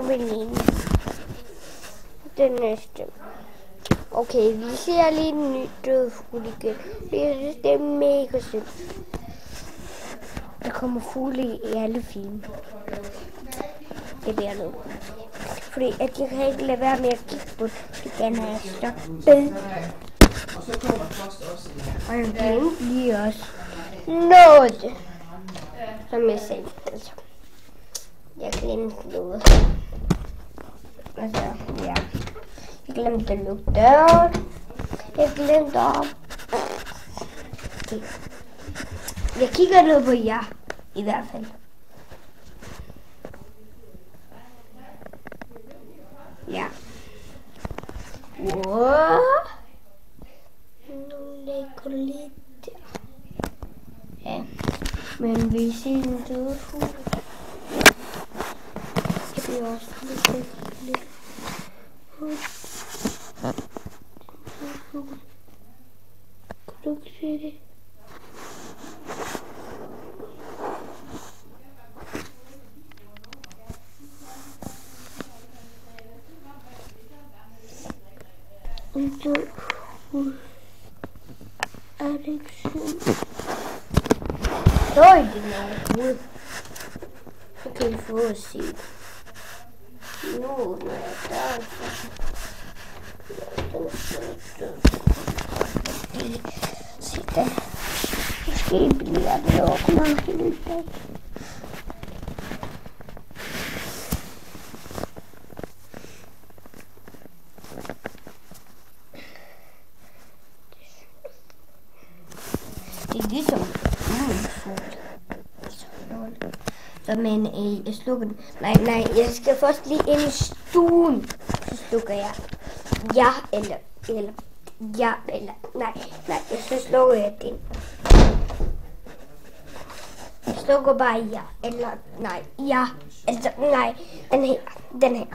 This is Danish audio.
veninde. Den næste. Okay, vi ser lige en ny død fugl igen. Jeg synes, det er mega synd. Der kommer fugle i alle film. Det bliver nu. Fordi at jeg kan ikke lade være med at kigge på det. Det kan jeg stoppe. Og jeg glemte lige også noget. Som jeg sagde. Altså. Jeg glemte noget. Altså, ja. Jeg glemte at lukke døren. Jeg glemte op. Okay. Jeg kigger ned på jer. I hvert fald. Ja. Wow. Nu ligger lidt der. Ja. Men vi ser en død fugl. Det bliver også lidt. Kan du ikke se det? En død fugl. Er det ikke synd? Øj, det er noget. Så kan vi få at se. Nu er der se der. Måske bliver det også meget helt af. Det er ligesom fugl. Så men jeg slukker den. Nej, jeg skal først lige ind i stuen. Så slukker jeg. Ja, eller. Ja, eller. Nej, så slukker jeg den. Jeg slukker bare ja, eller nej, ja, altså nej, den her.